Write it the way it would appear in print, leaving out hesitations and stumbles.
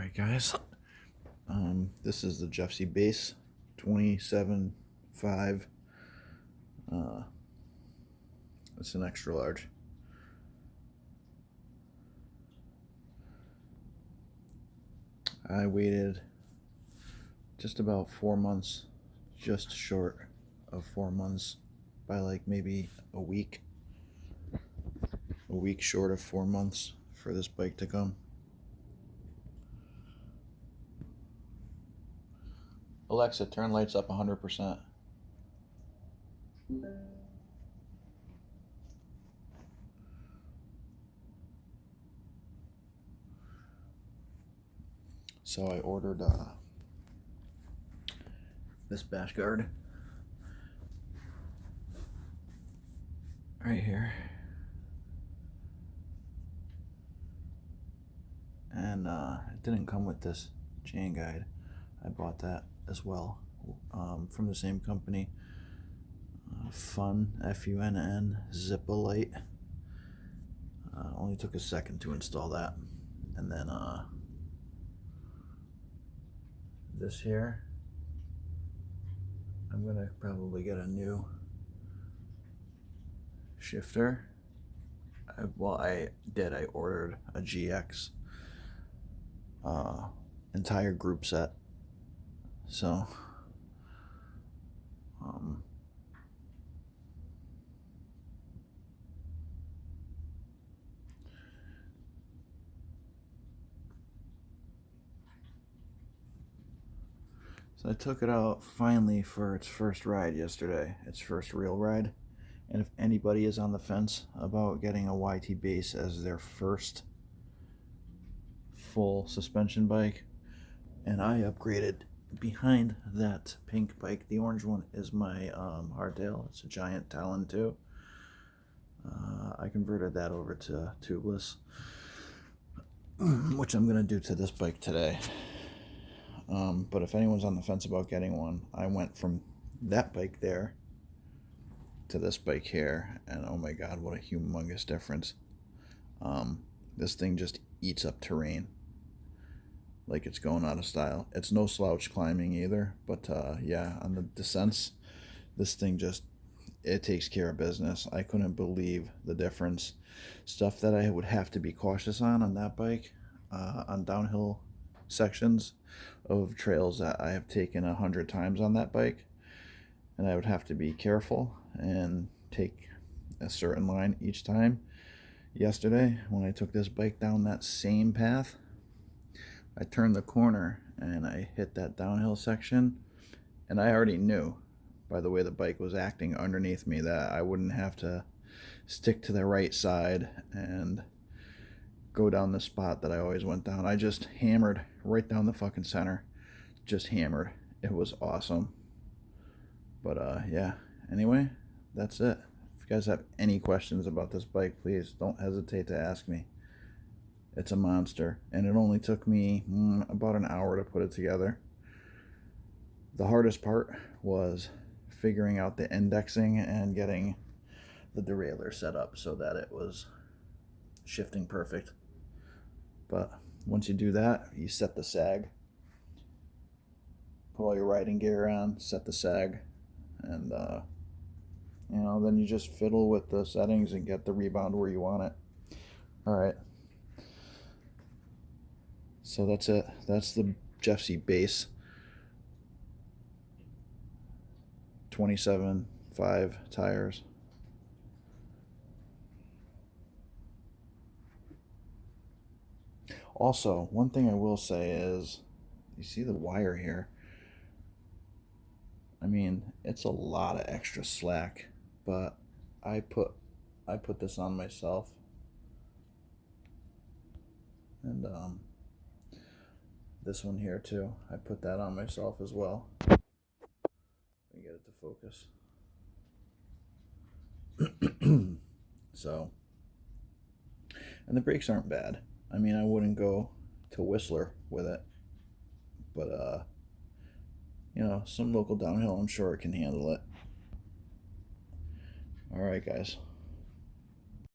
Alright guys, this is the Jeffsy base 27.5. It's an extra large. I waited just about 4 months, just short of 4 months, by like maybe a week short of 4 months for this bike to come. Alexa, turn lights up 100%. So I ordered this bash guard right here, and it didn't come with this chain guide. I bought that as well from the same company, Fun, F-U-N-N, Zippolite. Only took a second to install that. And then this here, I'm gonna probably get a new shifter. I ordered a GX entire group set. So I took it out finally for its first ride yesterday, its first real ride. And if anybody is on the fence about getting a YT base as their first full suspension bike, and I upgraded behind that pink bike. The orange one is my hardtail. It's a giant Talon too. I converted that over to tubeless, which I'm gonna do to this bike today. But if anyone's on the fence about getting one, I went from that bike there to this bike here, and oh my god, what a humongous difference. This thing just eats up terrain like it's going out of style. It's no slouch climbing either, but yeah, on the descents, this thing it takes care of business. I couldn't believe the difference. Stuff that I would have to be cautious on that bike, on downhill sections of trails that I have taken 100 times on that bike, and I would have to be careful and take a certain line each time. Yesterday, when I took this bike down that same path, I turned the corner and I hit that downhill section, and I already knew by the way the bike was acting underneath me that I wouldn't have to stick to the right side and go down the spot that I always went down. I just hammered right down the fucking center. Just hammered. It was awesome. But yeah, anyway, that's it. If you guys have any questions about this bike, please don't hesitate to ask me. It's a monster, and it only took me about an hour to put it together. The hardest part was figuring out the indexing and getting the derailleur set up so that it was shifting perfect. But once you do that, you set the sag, put all your riding gear on, set the sag, and then you just fiddle with the settings and get the rebound where you want it. All right. So that's it. That's the Jeffsy base 27.5 tires. Also, one thing I will say is, you see the wire here? I mean, it's a lot of extra slack, but I put this on myself, and this one here too, I put that on myself as well. Let me get it to focus. So, and the brakes aren't bad. I mean, I wouldn't go to Whistler with it, but some local downhill, I'm sure it can handle it. All right, guys.